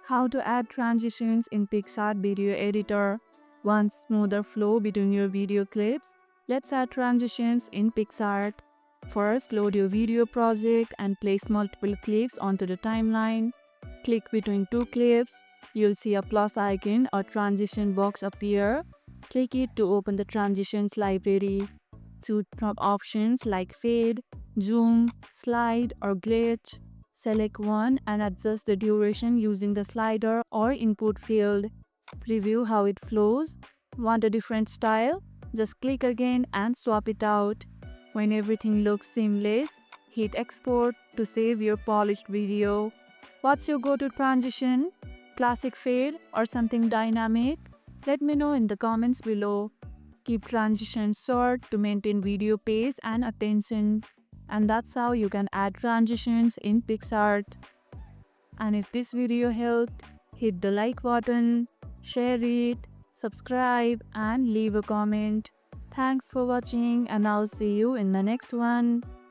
How to add transitions in Picsart video editor. Want smoother flow between your video clips? Let's add transitions in Picsart. First, load your video project and place multiple clips onto the timeline. Click between two clips. You'll see a plus icon or transition box appear. Click it to open the transitions library. Choose from options like fade, zoom, slide, or glitch. Select one and adjust the duration using the slider or input field. Preview how it flows. Want a different style? Just click again and swap it out. When everything looks seamless, hit export to save your polished video. What's your go-to transition? Classic fade or something dynamic? Let me know in the comments below. Keep transitions short to maintain video pace and attention. And that's how you can add transitions in Picsart. And if this video helped, hit the like button, share it, subscribe, and leave a comment. Thanks for watching, and I'll see you in the next one.